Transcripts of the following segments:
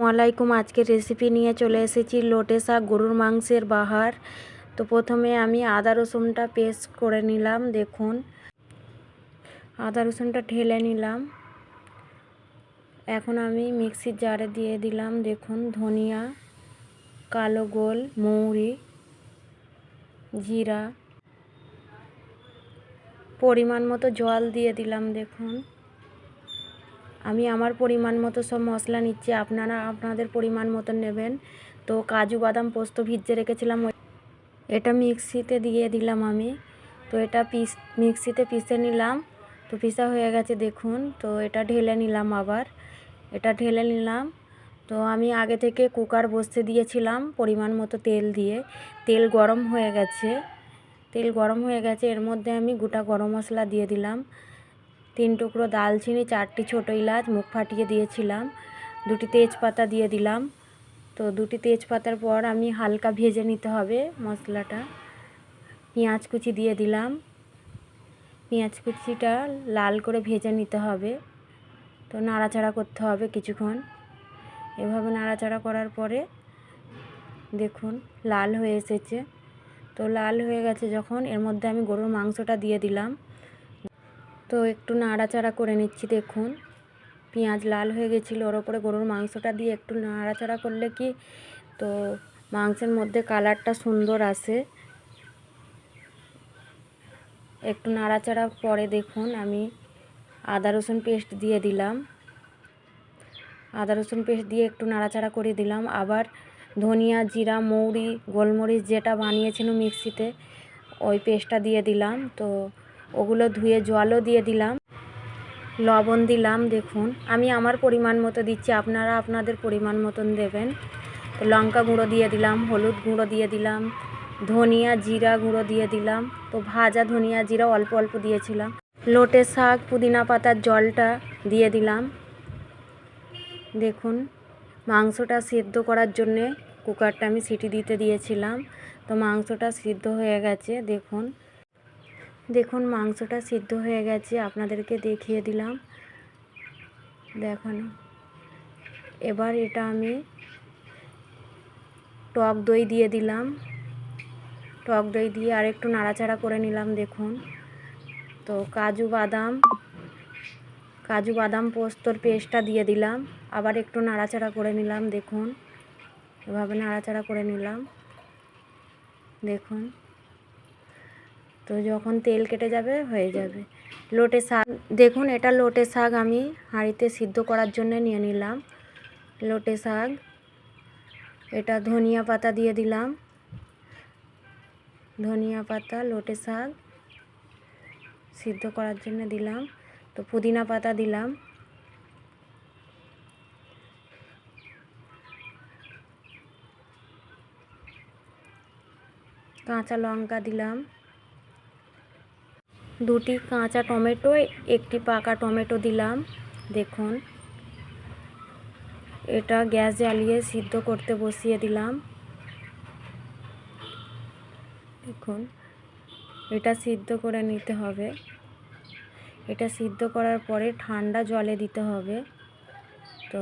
আলাইকুম। আজকে রেসিপি নিয়ে চলে এসেছি লোটে শাক গরুর মাংসের বাহার। তো প্রথমে আমি আদা রসুনটা পেস্ট করে নিলাম। দেখুন আদা রসুনটা ঢেলে নিলাম। এখন আমি মিক্সির জারে দিয়ে দিলাম। দেখুন ধনিয়া, কালো গোল, মৌরি, জিরা, পরিমাণ মতো জল দিয়ে দিলাম। দেখুন আমি আমার পরিমাণ মতো সব মশলা নিচ্ছি, আপনারা আপনাদের পরিমাণ মতো নেবেন। তো কাজু বাদাম পোস্ত ভিজিয়ে রেখেছিলাম, এটা মিক্সিতে দিয়ে দিলাম আমি। তো এটা মিক্সিতে পিষে নিলাম। তো পিষা হয়ে গেছে দেখুন। তো এটা ঢেলে নিলাম, আবার এটা ঢেলে নিলাম। তো আমি আগে থেকে কুকার বসিয়ে দিয়েছিলাম পরিমাণ মতো তেল দিয়ে। তেল গরম হয়ে গেছে, এর মধ্যে আমি গোটা গরম মশলা দিয়ে দিলাম। 3 টুকরো দালচিনি, 4টি ছোটো এলাচ মুখ ফাটিয়ে দিয়েছিলাম, 2টি তেজপাতা দিয়ে দিলাম। তো 2টি তেজপাতার পর আমি হালকা ভেজে নিতে হবে মশলাটা। পেঁয়াজ কুচি দিয়ে দিলাম, পেঁয়াজ কুচিটা লাল করে ভেজে নিতে হবে। তো নাড়াচাড়া করতে হবে কিছুক্ষণ। এভাবে নাড়াচাড়া করার পরে দেখুন লাল হয়ে এসেছে। তো লাল হয়ে গেছে যখন, এর মধ্যে আমি গরুর মাংসটা দিয়ে দিলাম। তো একটু নাড়াচাড়া করে নিচ্ছি। দেখুন পেঁয়াজ লাল হয়ে গেছিলো, ওর ওপরে গরুর মাংসটা দিয়ে একটু নাড়াচাড়া করলে কি তো মাংসের মধ্যে কালারটা সুন্দর আসে। একটু নাড়াচাড়া পরে দেখুন আমি আদা রসুন পেস্ট দিয়ে দিলাম। আদা রসুন পেস্ট দিয়ে একটু নাড়াচাড়া করে দিলাম। আবার ধনিয়া, জিরা, মৌরি, গোলমরিচ যেটা বানিয়েছিলাম মিক্সিতে, ওই পেস্টটা দিয়ে দিলাম। তো ওগুলো ধুয়ে জলও দিয়ে দিলাম, লবণ দিলাম। দেখুন আমি আমার পরিমাণ মতো দিচ্ছি, আপনারা আপনাদের পরিমাণ মতন দেবেন। তো লঙ্কা গুঁড়ো দিয়ে দিলাম, হলুদ গুঁড়ো দিয়ে দিলাম, ধনিয়া জিরা গুঁড়ো দিয়ে দিলাম। তো ভাজা ধনিয়া জিরা অল্প অল্প দিয়েছিলাম। লোটে শাক পুদিনা পাতার জলটা দিয়ে দিলাম। দেখুন মাংসটা সিদ্ধ করার জন্যে কুকারটা আমি সিটি দিতে দিয়েছিলাম। তো মাংসটা সিদ্ধ হয়ে গেছে। দেখুন মাংসটা সিদ্ধ হয়ে গেছে, আপনাদেরকে দেখিয়ে দিলাম দেখানো। এবার এটা আমি টক দই দিয়ে দিলাম। টক দই দিয়ে আরেকটু নাড়াচাড়া করে নিলাম। দেখুন তো কাজু বাদাম পোস্তর পেস্টটা দিয়ে দিলাম, আবার একটু নাড়াচাড়া করে নিলাম। দেখুন এভাবে নাড়াচাড়া করে নিলাম। দেখুন তো যখন তেল কেটে যাবে হয়ে যাবে লোটে শাক। দেখুন এটা লোটে শাক আমি হাঁড়িতে সিদ্ধ করার জন্য নিয়ে নিলাম। লোটে শাক, এটা ধনিয়া পাতা দিয়ে দিলাম, ধনিয়া পাতা লোটে শাক সিদ্ধ করার জন্য দিলাম। তো পুদিনা পাতা দিলাম, কাঁচা লঙ্কা দিলাম, 2টি কাঁচা টমেটো, 1টি পাকা টমেটো দিলাম। দেখুন এটা গ্যাস জ্বালিয়ে সিদ্ধ করতে বসিয়ে দিলাম। দেখুন এটা সিদ্ধ করে নিতে হবে। এটা সিদ্ধ করার পরে ঠান্ডা জলে দিতে হবে। তো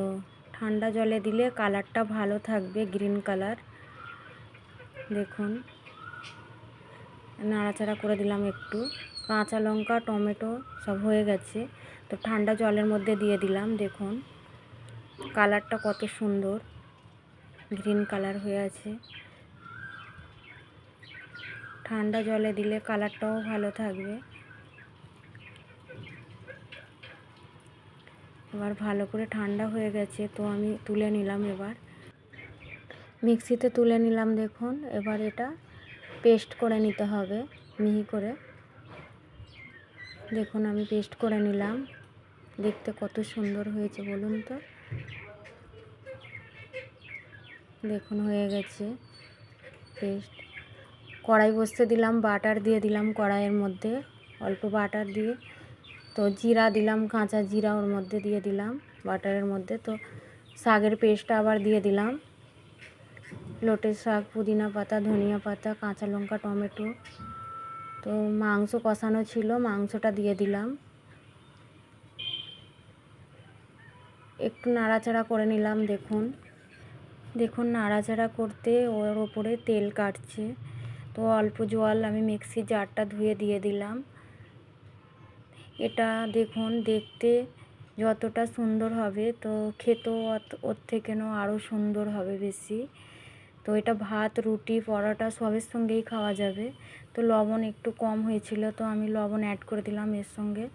ঠান্ডা জলে দিলে কালারটা ভালো থাকবে, গ্রিন কালার। দেখুন নাড়াচাড়া করে দিলাম একটু। কাঁচা লঙ্কা টমেটো সব হয়ে গেছে। তো ঠান্ডা জলের মধ্যে দিয়ে দিলাম। দেখুন কালারটা কত সুন্দর গ্রিন কালার হয়ে আছে। ঠান্ডা জলে দিলে কালারটাও ভালো থাকবে। এবার ভালো করে ঠান্ডা হয়ে গেছে, তো আমি তুলে নিলাম। এবার মিক্সিতে তুলে নিলাম। দেখুন এবার এটা পেস্ট করে নিতে হবে মিহি করে। দেখুন আমি পেস্ট করে নিলাম। দেখতে কত সুন্দর হয়েছে বলুন তো। দেখুন হয়ে গেছে পেস্ট। কড়াই বসতে দিলাম, বাটার দিয়ে দিলাম কড়াইয়ের মধ্যে, অল্প বাটার দিয়ে। তো জিরা দিলাম, কাঁচা জিরা ওর মধ্যে দিয়ে দিলাম বাটারের মধ্যে। তো শাকের পেস্টটা আবার দিয়ে দিলাম। লোটে শাক, পুদিনা পাতা, ধনিয়া পাতা, কাঁচা লঙ্কা, টমেটো। তো মাংস কষানো ছিল, মাংসটা দিয়ে দিলাম। একটু নাড়াচাড়া করে নিলাম। দেখুন দেখুন নাড়াচাড়া করতে ওর ওপরে তেল কাটছে। তো অল্প জল আমি মিক্সি জারটা ধুয়ে দিয়ে দিলাম। এটা দেখুন দেখতে যতটা সুন্দর হবে তো খেতেও ওর থেকেও আরও সুন্দর হবে বেশি। তো এটা ভাত, রুটি, পরোটা সবের সঙ্গেই খাওয়া যাবে। তো লবণ একটু কম হয়েছিল, তো আমি লবণ অ্যাড করে দিলাম এর সঙ্গে।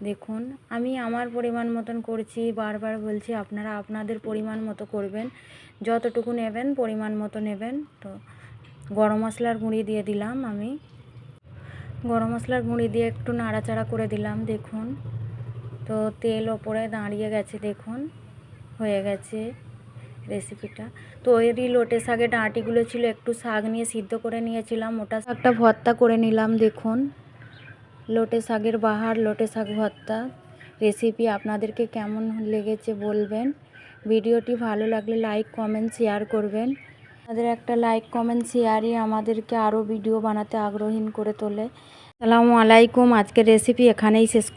দেখুন আমি আমার পরিমাণ মতন করছি, বারবার বলছি আপনারা আপনাদের পরিমাণ মতো করবেন, যতটুকু নেবেন পরিমাণ মতো নেবেন। তো গরম মশলার গুঁড়ি দিয়ে দিলাম আমি। গরম মশলার গুঁড়ি দিয়ে একটু নাড়াচাড়া করে দিলাম। দেখুন তো তেল ওপরে দাঁড়িয়ে গেছে, দেখুন হয়ে গেছে রেসিপিটা। তো ওই লোটে শাকের ডাঁটিগুলো ছিল, একটু শাক নিয়ে সিদ্ধ করে নিয়েছিলাম, ওটা শাকটা ভর্তা করে নিলাম। দেখুন লোটে শাকের বাহার, লোটে শাক ভর্তা রেসিপি আপনাদেরকে কেমন লেগেছে বলবেন। ভিডিওটি ভালো লাগলে লাইক, কমেন্ট, শেয়ার করবেন। আমাদের একটা লাইক, কমেন্ট, শেয়ারই আমাদেরকে আরও ভিডিও বানাতে আগ্রহী করে তোলে। আসসালামু আলাইকুম। আজকের রেসিপি এখানেই শেষ।